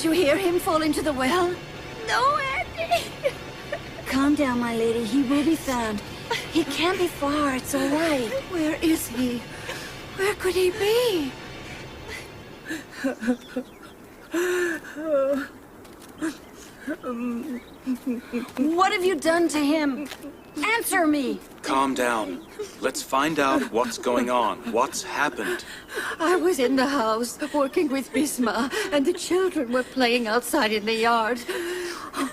you hear him fall into the well? No, Andy! Calm down, my lady. He will be found. He can't be far. It's all right. Where is he? Where could he be? What have you done to him? Answer me! Calm down. Let's find out what's going on. What's happened? I was in the house working with Bisma, and the children were playing outside in the yard.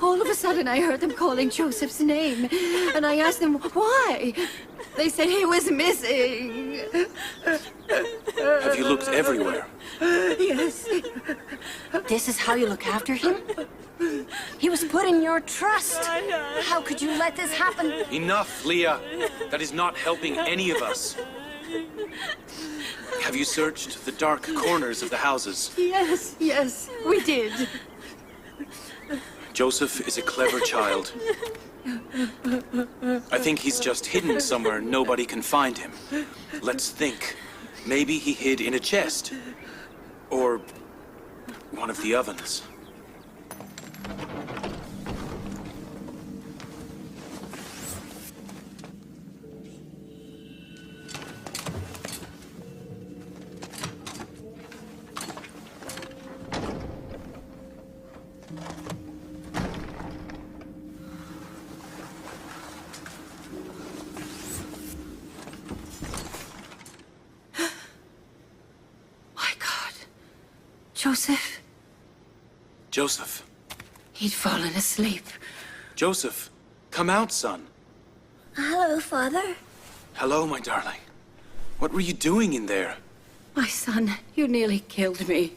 All of a sudden, I heard them calling Joseph's name, and I asked them why. They said he was missing. Have you looked everywhere? Yes. This is how you look after him? He was put in your trust. How could you let this happen? Enough, Leah. That is not helping any of us. Have you searched the dark corners of the houses? Yes, we did. Joseph is a clever child. I think he's just hidden somewhere nobody can find him. Let's think. Maybe he hid in a chest. Or one of the ovens. Joseph? Joseph. He'd fallen asleep. Joseph, come out, son. Hello, Father. Hello, my darling. What were you doing in there? My son, you nearly killed me.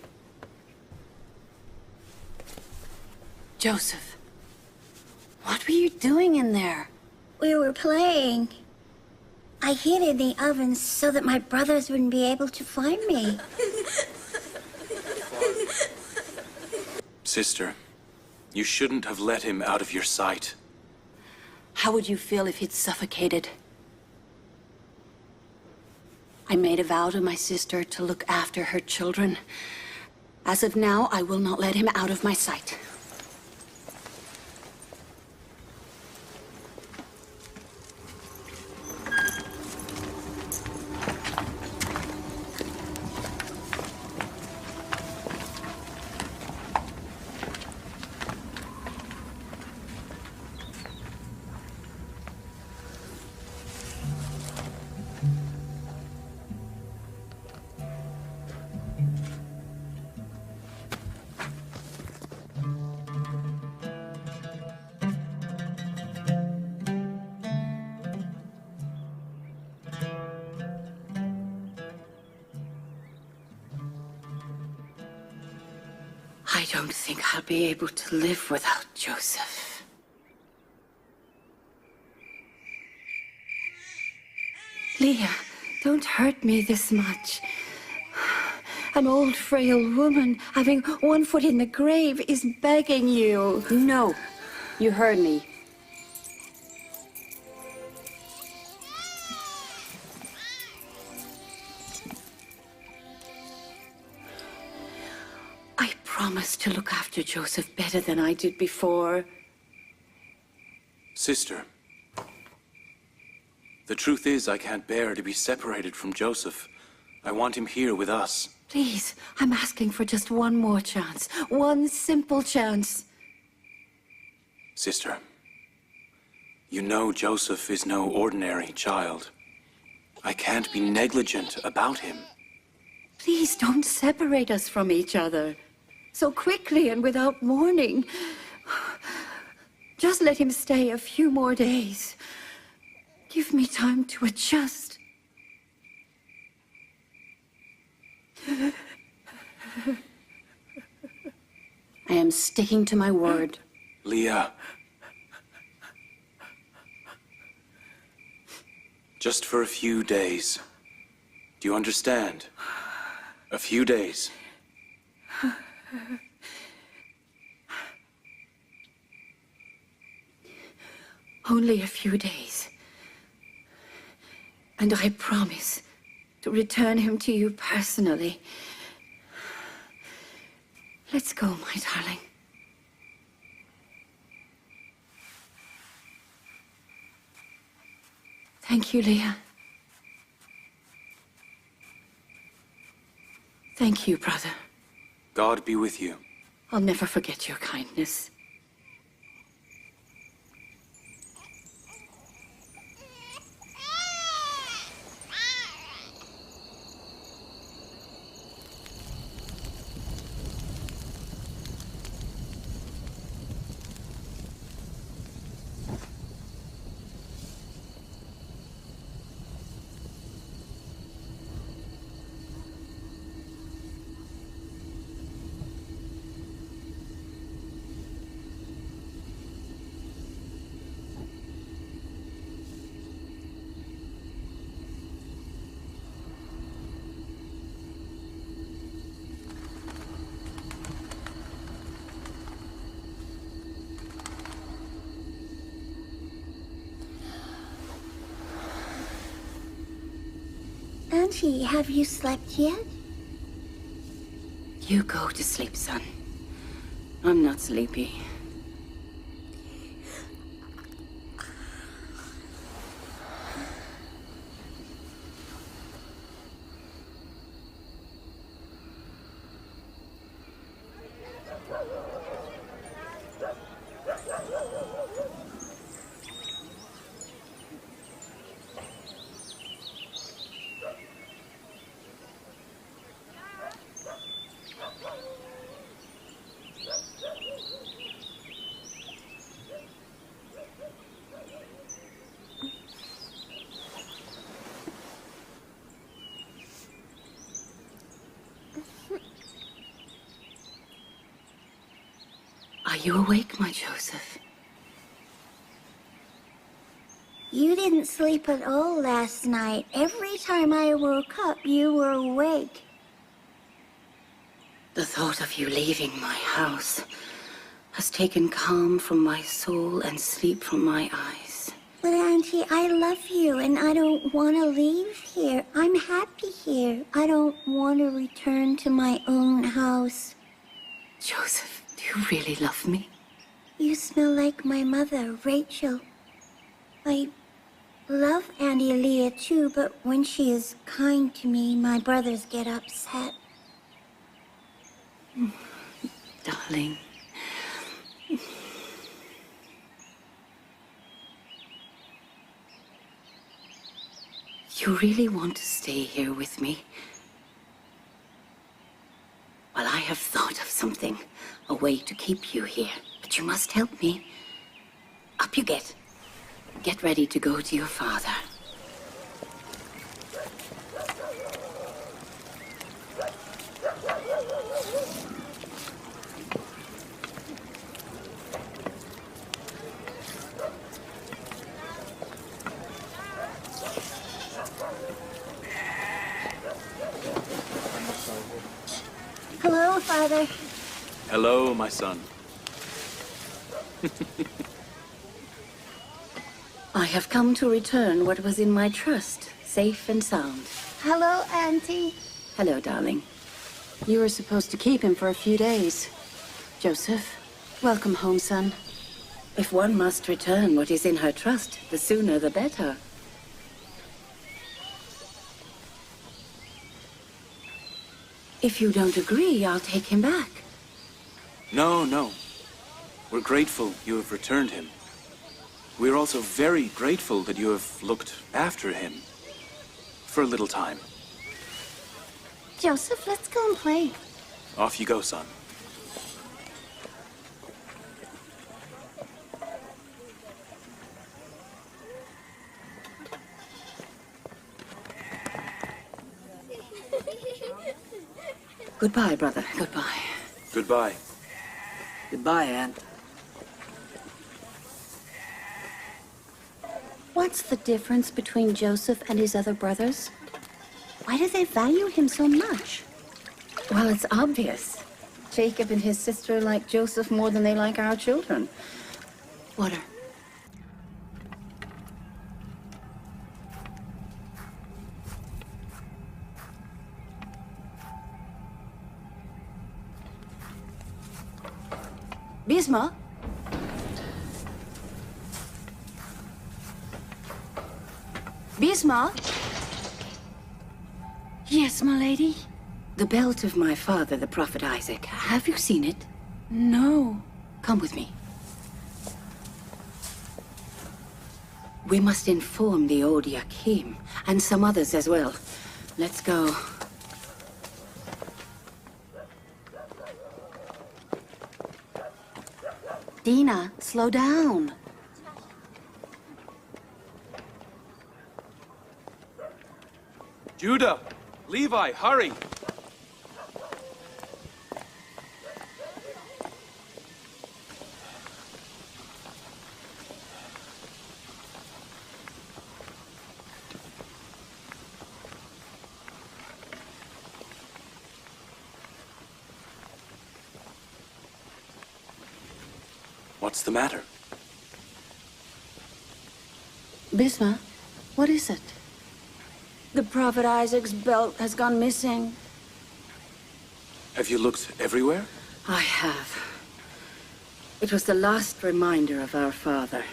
Joseph, What were you doing in there? We were playing. I hid in the ovens so that my brothers wouldn't be able to find me. Sister, you shouldn't have let him out of your sight. How would you feel if he'd suffocated? I made a vow to my sister to look after her children. As of now, I will not let him out of my sight. I don't think I'll be able to live without Joseph. Leah, don't hurt me this much. An old, frail woman, having one foot in the grave, is begging you. No, you heard me. I promised to look after Joseph better than I did before. Sister, the truth is I can't bear to be separated from Joseph. I want him here with us. Please, I'm asking for just one more chance. One simple chance. Sister, you know Joseph is no ordinary child. I can't be negligent about him. Please don't separate us from each other so quickly and without warning. Just let him stay a few more days. Give me time to adjust. I am sticking to my word. Leah. Just for a few days. Do you understand? A few days. Only a few days. And I promise to return him to you personally. Let's go, my darling. Thank you, Leah. Thank you, brother. God be with you. I'll never forget your kindness. Auntie, have you slept yet? You go to sleep, son. I'm not sleepy. Are you awake, my Joseph? You didn't sleep at all last night. Every time I woke up, you were awake. The thought of you leaving my house has taken calm from my soul and sleep from my eyes. But Auntie, I love you and I don't want to leave here. I'm happy here. I don't want to return to my own house. Joseph, do you really love me? You smell like my mother, Rachel. I love Auntie Leah too, but when she is kind to me, my brothers get upset. Darling. You really want to stay here with me? Well, I have thought of something, a way to keep you here. But you must help me. Up you get. Get ready to go to your father. Hello, Father. Hello, my son. I have come to return what was in my trust, safe and sound. Hello, Auntie. Hello, darling. You were supposed to keep him for a few days. Joseph, welcome home, son. If one must return what is in her trust, the sooner the better. If you don't agree, I'll take him back. No. We're grateful you have returned him. We're also very grateful that you have looked after him. For a little time. Joseph, let's go and play. Off you go, son. Goodbye, brother. Goodbye. Goodbye. Goodbye, Anne. What's the difference between Joseph and his other brothers? Why do they value him so much? Well, it's obvious. Jacob and his sister like Joseph more than they like our children. Water. Bisma? Bisma? Yes, my lady? The belt of my father, the Prophet Isaac. Have you seen it? No. Come with me. We must inform the old Yakim, and some others as well. Let's go. Dina, slow down. Judah! Levi, hurry! What's the matter? Bisma, what is it? The Prophet Isaac's belt has gone missing. Have you looked everywhere? I have. It was the last reminder of our father.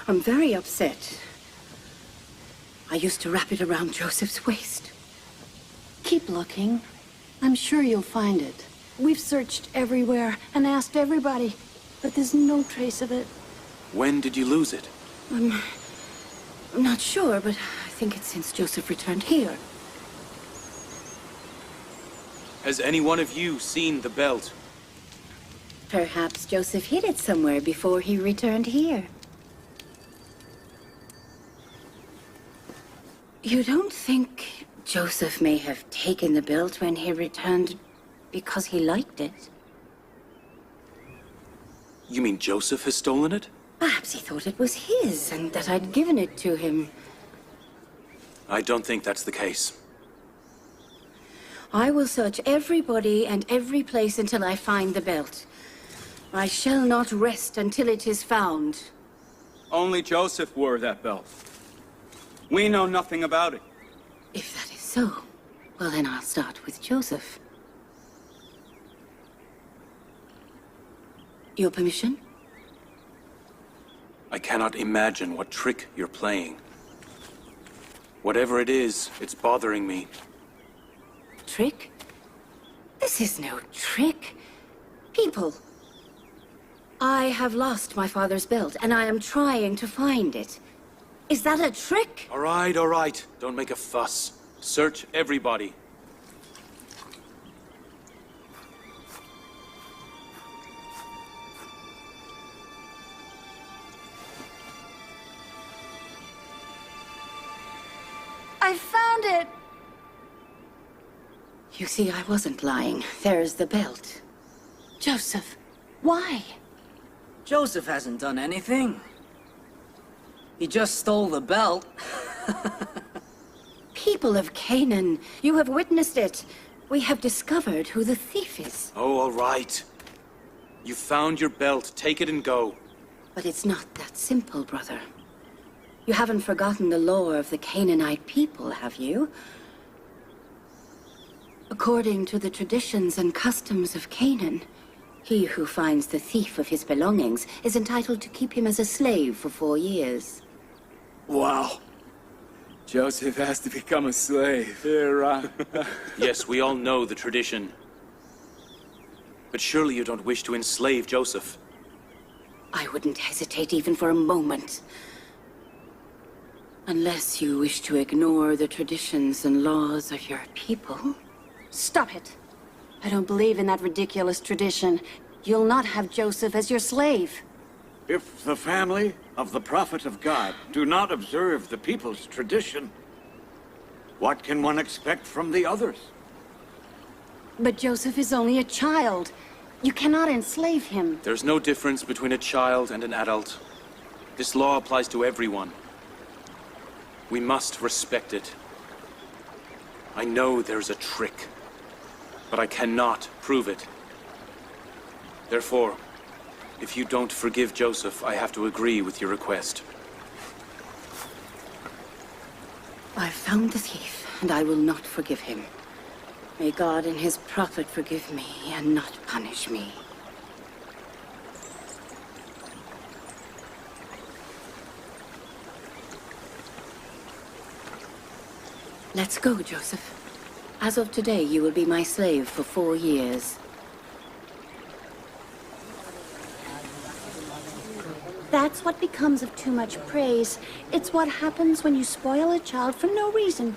I'm very upset. I used to wrap it around Joseph's waist. Keep looking. I'm sure you'll find it. We've searched everywhere and asked everybody, but there's no trace of it. When did you lose it? I'm not sure, but I think it's since Joseph returned here. Has any one of you seen the belt? Perhaps Joseph hid it somewhere before he returned here. You don't think Joseph may have taken the belt when he returned because he liked it? You mean Joseph has stolen it? Perhaps he thought it was his and that I'd given it to him. I don't think that's the case. I will search everybody and every place until I find the belt. I shall not rest until it is found. Only Joseph wore that belt. We know nothing about it. If that is so, well then I'll start with Joseph. Your permission? I cannot imagine what trick you're playing. Whatever it is, it's bothering me. Trick? This is no trick. People. I have lost my father's belt, and I am trying to find it. Is that a trick? All right. Don't make a fuss. Search everybody. I found it! You see, I wasn't lying. There's the belt. Joseph, why? Joseph hasn't done anything. He just stole the belt. People of Canaan, you have witnessed it. We have discovered who the thief is. Oh, all right. You found your belt. Take it and go. But it's not that simple, brother. You haven't forgotten the lore of the Canaanite people, have you? According to the traditions and customs of Canaan, he who finds the thief of his belongings is entitled to keep him as a slave for 4 years. Wow. Joseph has to become a slave. Here, Yes, we all know the tradition. But surely you don't wish to enslave Joseph. I wouldn't hesitate even for a moment. Unless you wish to ignore the traditions and laws of your people. Stop it. I don't believe in that ridiculous tradition. You'll not have Joseph as your slave. If the family of the Prophet of God do not observe the people's tradition, what can one expect from the others? But Joseph is only a child. You cannot enslave him. There's no difference between a child and an adult. This law applies to everyone. We must respect it. I know there's a trick, but I cannot prove it. Therefore, if you don't forgive Joseph, I have to agree with your request. I found the thief, and I will not forgive him. May God and his prophet forgive me and not punish me. Let's go, Joseph. As of today, you will be my slave for 4 years. That's what becomes of too much praise. It's what happens when you spoil a child for no reason.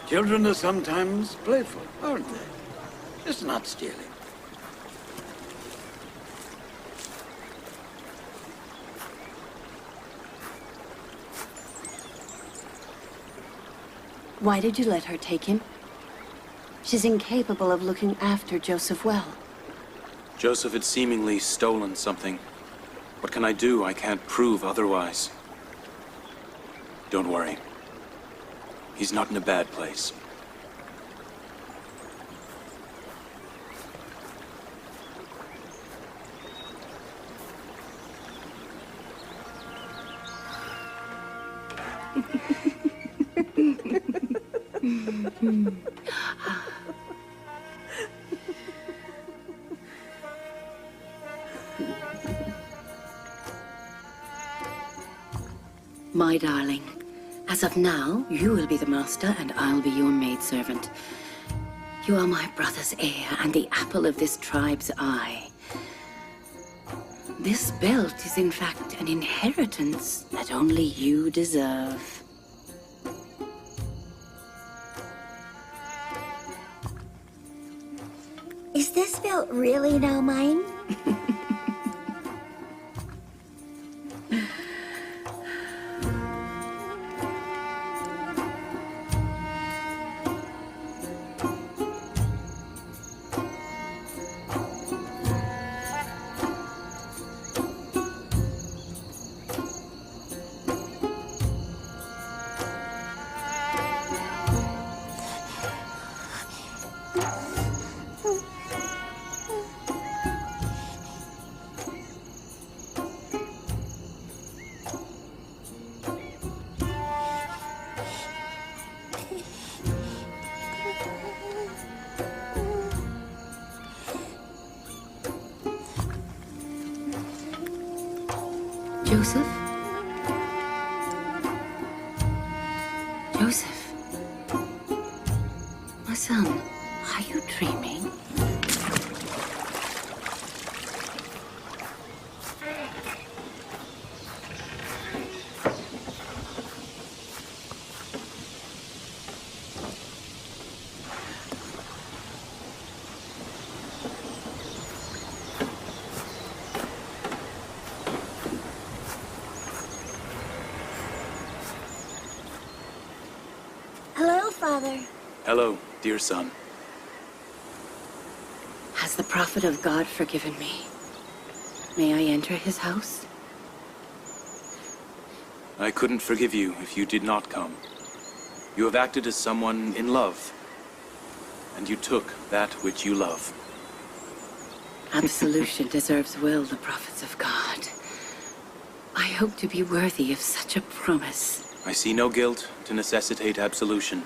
Children are sometimes playful, aren't they? Just not stealing. Why did you let her take him? She's incapable of looking after Joseph well. Joseph had seemingly stolen something. What can I do? I can't prove otherwise. Don't worry. He's not in a bad place. My darling, as of now, you will be the master and I'll be your maidservant. You are my brother's heir and the apple of this tribe's eye. This belt is in fact an inheritance that only you deserve. Is this belt really now mine? Joseph? Joseph? My son, are you dreaming? Hello, Father. Hello, dear son. Has the prophet of God forgiven me? May I enter his house? I couldn't forgive you if you did not come. You have acted as someone in love, and you took that which you love. Absolution deserves well the prophets of God. I hope to be worthy of such a promise. I see no guilt to necessitate absolution.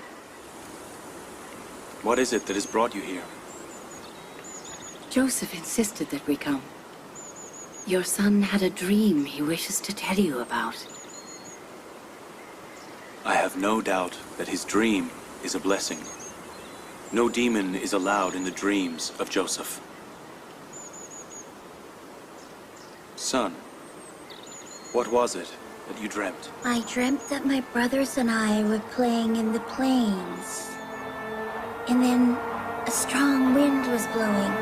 What is it that has brought you here? Joseph insisted that we come. Your son had a dream he wishes to tell you about. I have no doubt that his dream is a blessing. No demon is allowed in the dreams of Joseph. Son, what was it that you dreamt? I dreamt that my brothers and I were playing in the plains. And then a strong wind was blowing.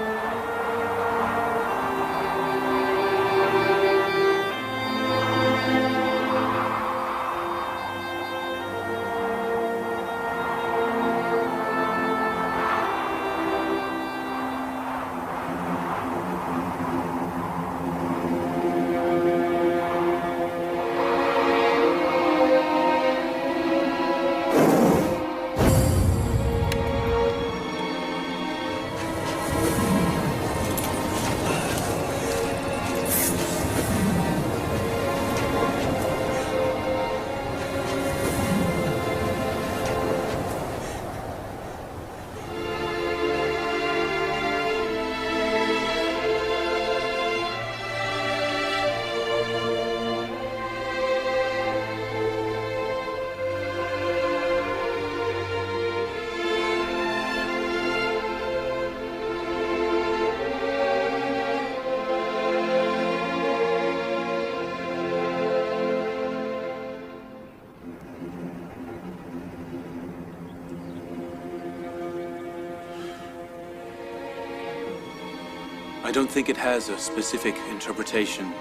I don't think it has a specific interpretation.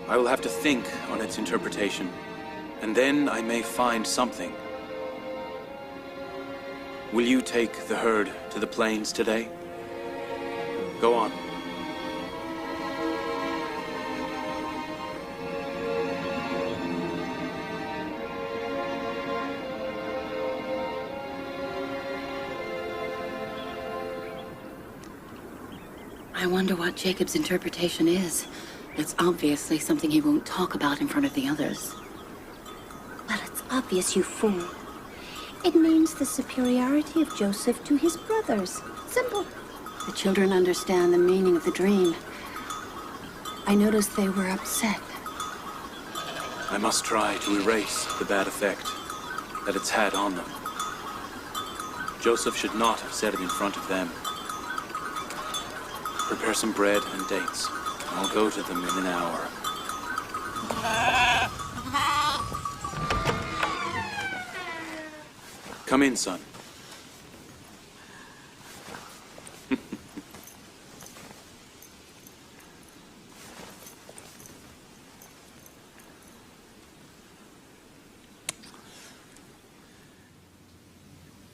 I will have to think on its interpretation, and then I may find something. Will you take the herd to the plains today? Go on. I wonder what Jacob's interpretation is. It's obviously something he won't talk about in front of the others. Well, it's obvious, you fool. It means the superiority of Joseph to his brothers. Simple. The children understand the meaning of the dream. I noticed they were upset. I must try to erase the bad effect that it's had on them. Joseph should not have said it in front of them. Prepare some bread and dates. I'll go to them in an hour. Come in, son.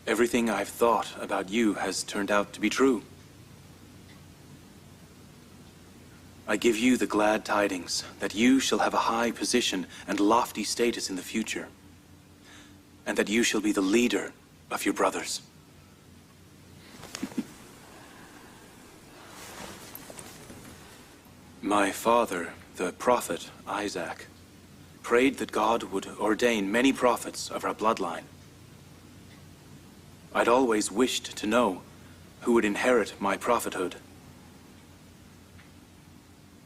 Everything I've thought about you has turned out to be true. I give you the glad tidings that you shall have a high position and lofty status in the future, and that you shall be the leader of your brothers. My father, the prophet Isaac, prayed that God would ordain many prophets of our bloodline. I'd always wished to know who would inherit my prophethood.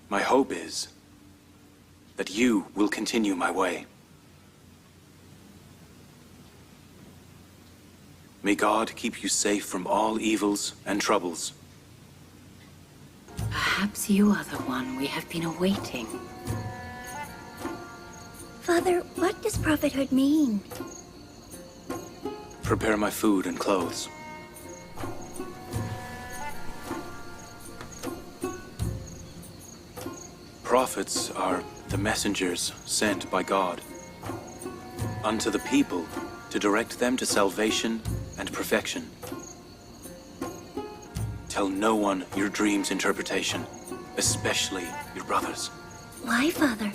My hope is that you will continue my way. May God keep you safe from all evils and troubles. Perhaps you are the one we have been awaiting. Father, what does prophethood mean? Prepare my food and clothes. Prophets are the messengers sent by God unto the people to direct them to salvation and perfection. Tell no one your dream's interpretation, especially your brothers. Why, Father?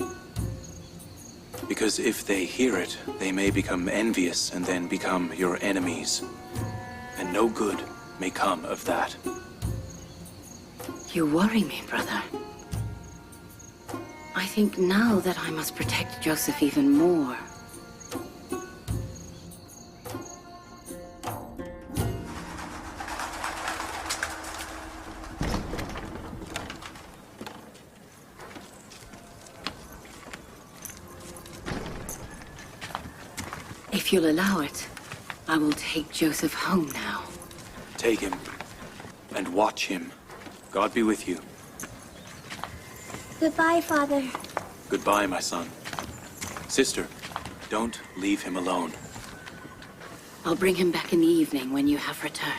Because if they hear it, they may become envious and then become your enemies. And no good may come of that. You worry me, brother. I think now that I must protect Joseph even more. If you'll allow it, I will take Joseph home now. Take him and watch him. God be with you. Goodbye, Father. Goodbye, my son. Sister, don't leave him alone. I'll bring him back in the evening when you have returned.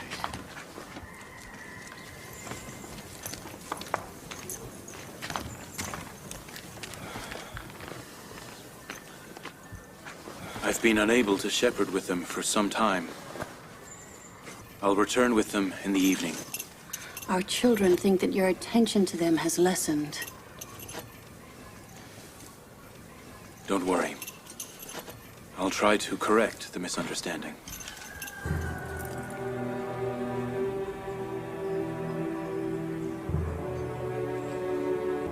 I've been unable to shepherd with them for some time. I'll return with them in the evening. Our children think that your attention to them has lessened. Don't worry. I'll try to correct the misunderstanding.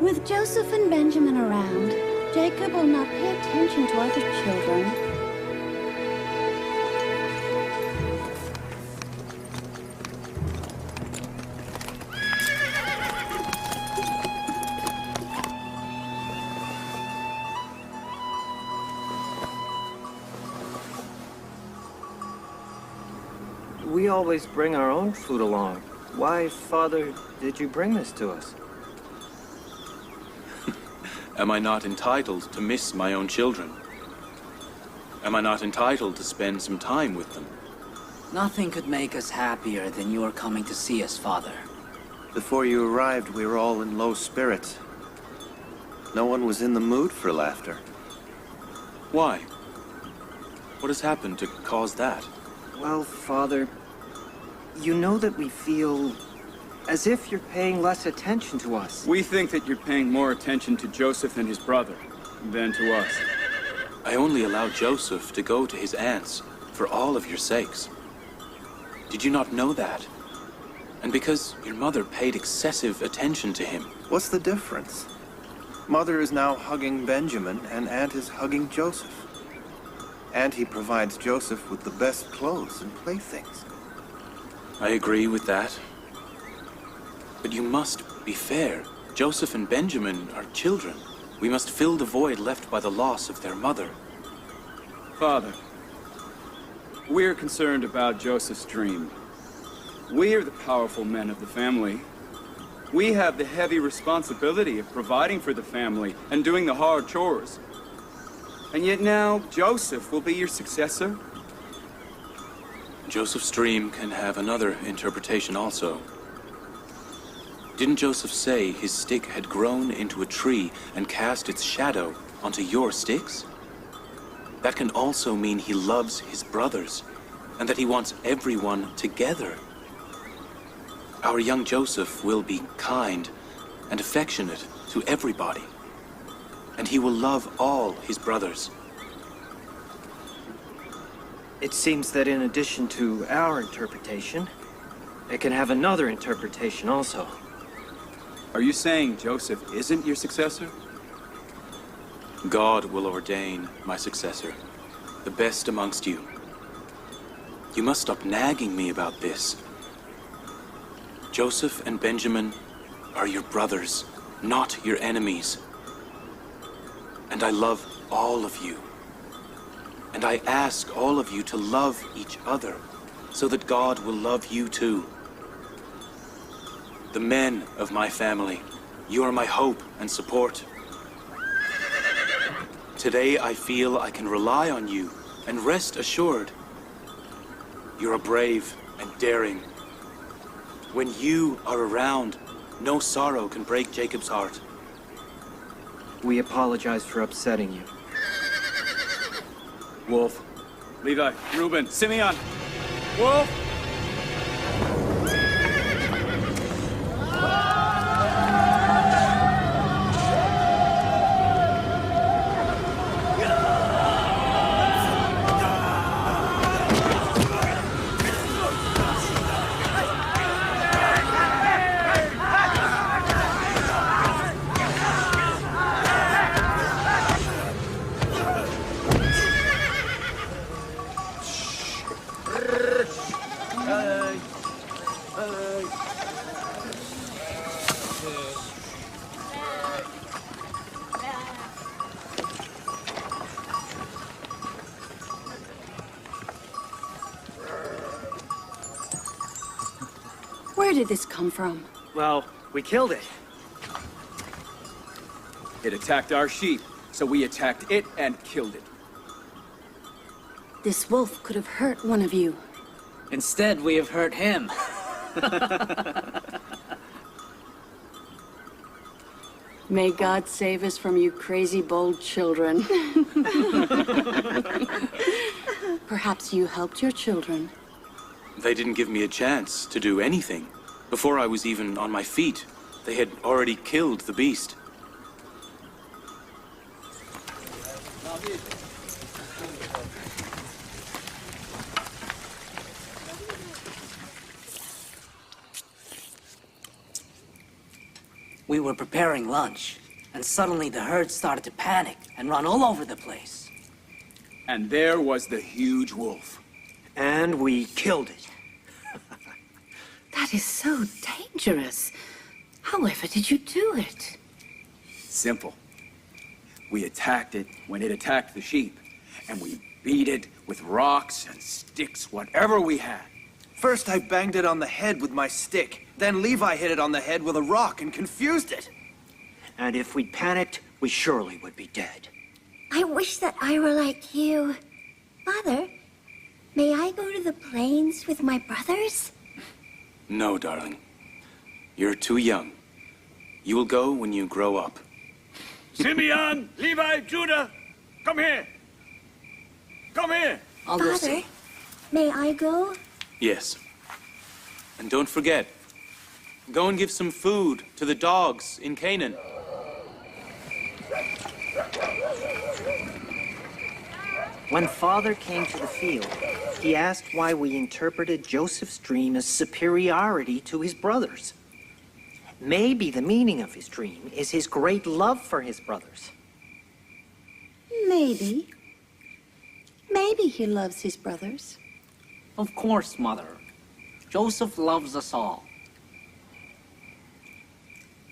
With Joseph and Benjamin around, Jacob will not pay attention to other children. We always bring our own food along. Why, Father, did you bring this to us? Am I not entitled to miss my own children? Am I not entitled to spend some time with them? Nothing could make us happier than your coming to see us, Father. Before you arrived, we were all in low spirits. No one was in the mood for laughter. Why? What has happened to cause that? Well, Father, you know that we feel as if you're paying less attention to us. We think that you're paying more attention to Joseph and his brother than to us. I only allowed Joseph to go to his aunt's for all of your sakes. Did you not know that? And because your mother paid excessive attention to him. What's the difference? Mother is now hugging Benjamin, and Aunt is hugging Joseph. Auntie provides Joseph with the best clothes and playthings. I agree with that. But you must be fair. Joseph and Benjamin are children. We must fill the void left by the loss of their mother. Father, we're concerned about Joseph's dream. We are the powerful men of the family. We have the heavy responsibility of providing for the family and doing the hard chores. And yet now, Joseph will be your successor? Joseph's dream can have another interpretation also. Didn't Joseph say his stick had grown into a tree and cast its shadow onto your sticks? That can also mean he loves his brothers, and that he wants everyone together. Our young Joseph will be kind and affectionate to everybody, and he will love all his brothers. It seems that in addition to our interpretation, it can have another interpretation also. Are you saying Joseph isn't your successor? God will ordain my successor, the best amongst you. You must stop nagging me about this. Joseph and Benjamin are your brothers, not your enemies. And I love all of you. And I ask all of you to love each other, so that God will love you too. The men of my family, you are my hope and support. Today I feel I can rely on you, and rest assured, you're brave and daring. When you are around, no sorrow can break Jacob's heart. We apologize for upsetting you. Wolf, Levi, Reuben, Simeon, Wolf! Where did this come from? Well, we killed it. It attacked our sheep, so we attacked it and killed it. This wolf could have hurt one of you. Instead, we have hurt him. May God save us from you crazy, bold children. Perhaps you helped your children. They didn't give me a chance to do anything. Before I was even on my feet, they had already killed the beast. We were preparing lunch, and suddenly the herd started to panic and run all over the place. And there was the huge wolf. And we killed it. That is so dangerous. However did you do it? Simple. We attacked it when it attacked the sheep, and we beat it with rocks and sticks, whatever we had. First I banged it on the head with my stick. Then Levi hit it on the head with a rock and confused it. And if we'd panicked, we surely would be dead. I wish that I were like you. Father, may I go to the plains with my brothers? No, darling. You're too young. You will go when you grow up. Simeon, Levi, Judah, come here. Come here. I'll go Father, see. may I go? Yes. And don't forget, go and give some food to the dogs in Canaan. When Father came to the field, he asked why we interpreted Joseph's dream as superiority to his brothers. Maybe the meaning of his dream is his great love for his brothers. Maybe. Maybe he loves his brothers. Of course, Mother. Joseph loves us all.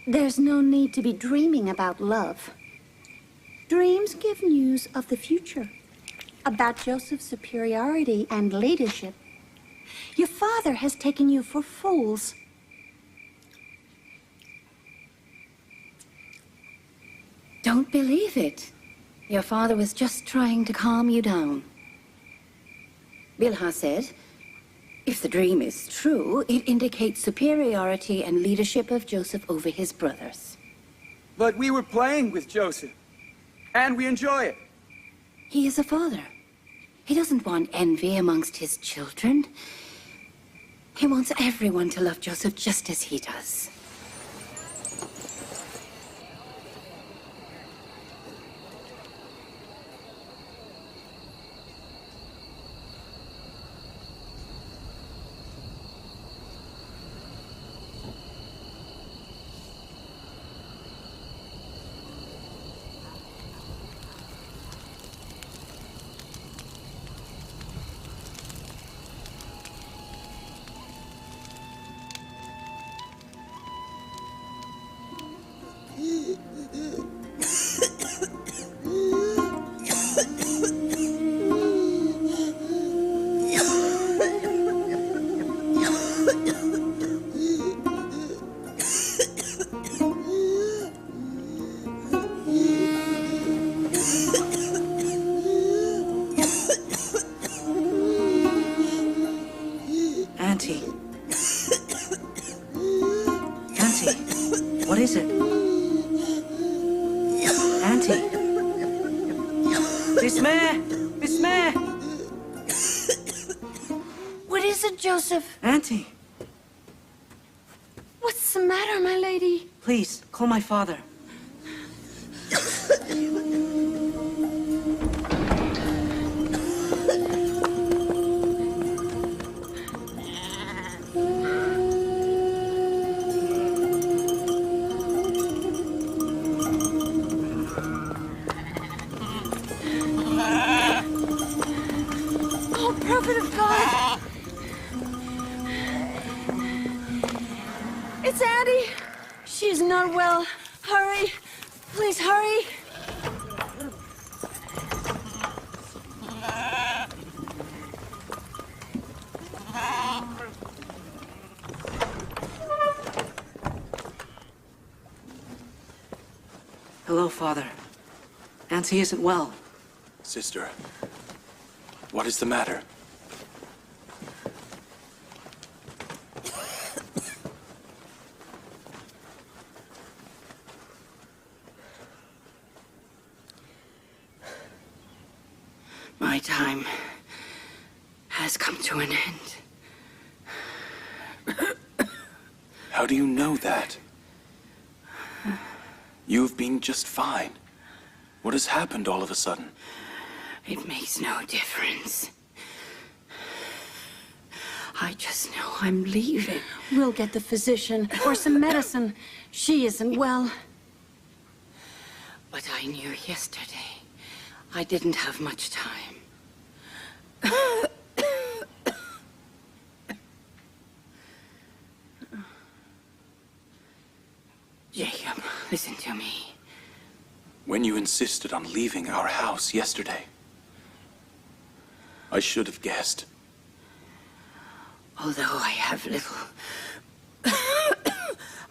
There's no need to be dreaming about love. Dreams give news of the future, about Joseph's superiority and leadership. Your father has taken you for fools. Don't believe it. Your father was just trying to calm you down. Bilhah said, if the dream is true, it indicates superiority and leadership of Joseph over his brothers. But we were playing with Joseph, and we enjoy it. He is a father. He doesn't want envy amongst his children. He wants everyone to love Joseph just as he does. Auntie. Auntie, what is it? Auntie. Bismeh! Bismeh! What is it, Joseph? Auntie, What's the matter, my lady? please, call my father. Oh, prophet of God! It's Addie. She's not well. Hurry. Please hurry. Hello, Father. Auntie isn't well. Sister, what is the matter? My time has come to an end. How do you know that? You've been just fine. What has happened all of a sudden? It makes no difference. I just know I'm leaving. We'll get the physician or some medicine. She isn't well. But I knew yesterday I didn't have much time. Jacob, listen to me. When you insisted on leaving our house yesterday, I should have guessed. Although I have little,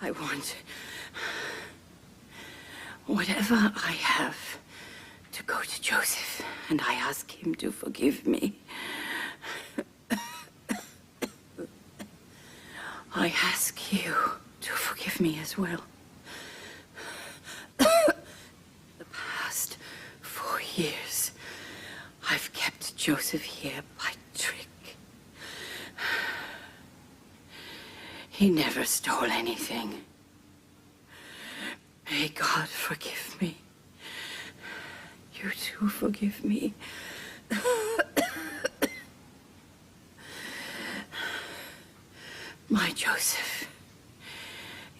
I want whatever I have to go to Joseph, and I ask him to forgive me. I ask you to forgive forgive me as well. The past 4 years, I've kept Joseph here by trick. He never stole anything. May God forgive me. You too forgive me. My Joseph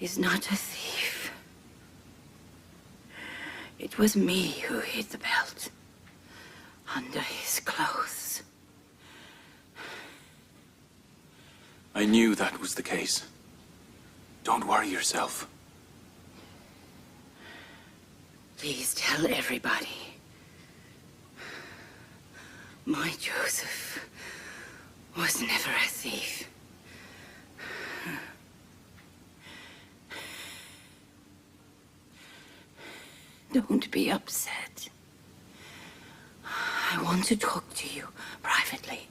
is not a thief. It was me who hid the belt under his clothes. I knew that was the case. Don't worry yourself. Please tell everybody. My Joseph was never a thief. Don't be upset. I want to talk to you privately.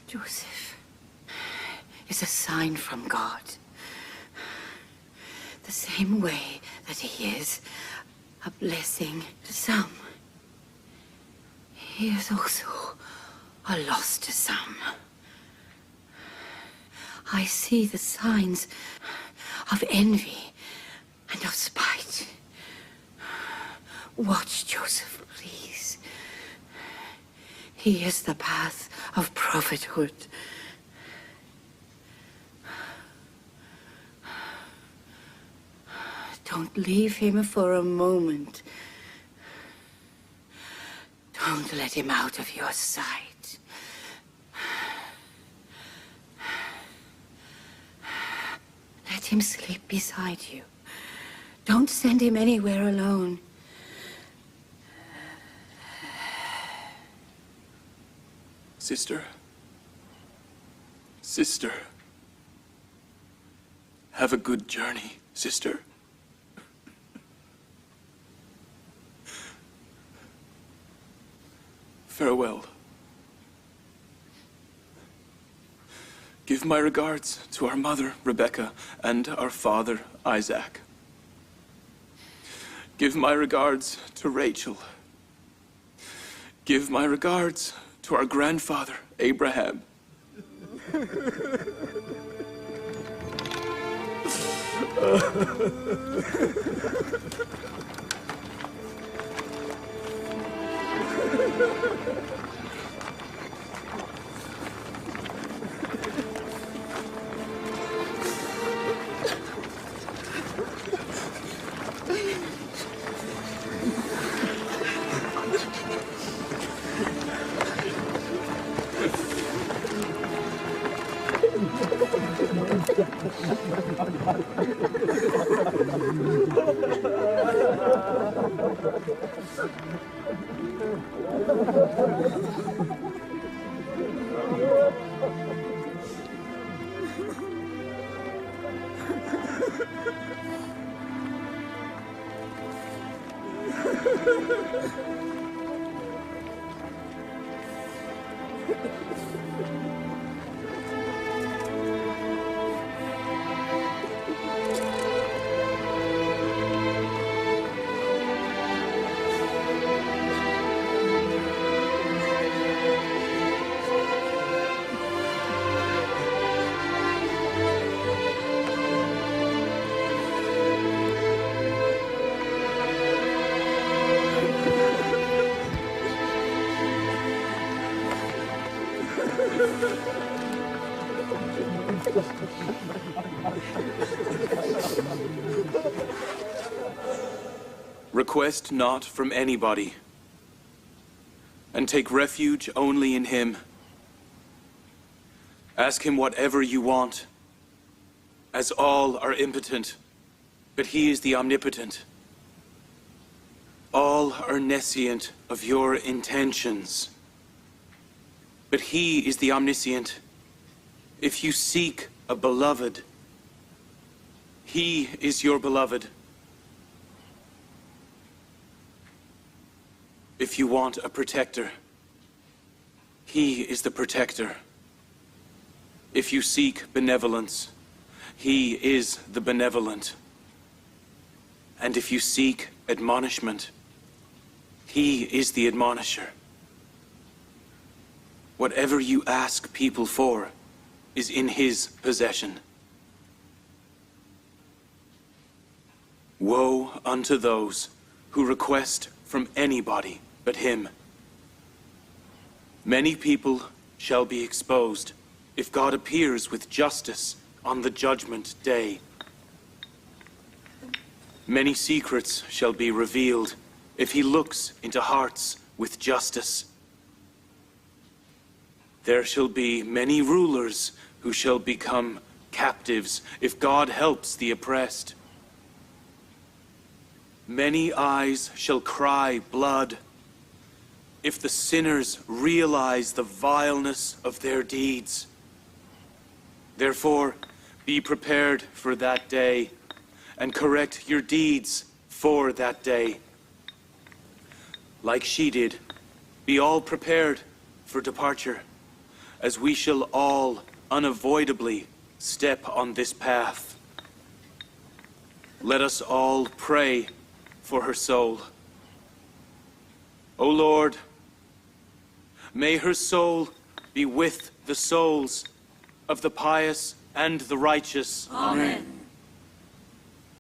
Joseph is a sign from God. The same way that he is a blessing to some, he is also a loss to some. I see the signs of envy and of spite. Watch Joseph, please. He is the path of prophethood. Don't leave him for a moment. Don't let him out of your sight. Let him sleep beside you. Don't send him anywhere alone. Sister. Sister. Have a good journey, sister. Farewell. Give my regards to our mother, Rebecca, and our father, Isaac. Give my regards to Rachel. Give my regards to our grandfather, Abraham. Request not from anybody, and take refuge only in him. Ask him whatever you want, as all are impotent, but he is the omnipotent. All are nescient of your intentions, but he is the omniscient. If you seek a beloved, he is your beloved. If you want a protector, he is the protector. If you seek benevolence, he is the benevolent. And if you seek admonishment, he is the admonisher. Whatever you ask people for is in his possession. Woe unto those who request from anybody but him. Many people shall be exposed if God appears with justice on the judgment day. Many secrets shall be revealed if he looks into hearts with justice. There shall be many rulers who shall become captives if God helps the oppressed. Many eyes shall cry blood if the sinners realize the vileness of their deeds. Therefore, be prepared for that day, and correct your deeds for that day. Like she did, be all prepared for departure, as we shall all unavoidably step on this path. Let us all pray for her soul. O Lord, may her soul be with the souls of the pious and the righteous. Amen.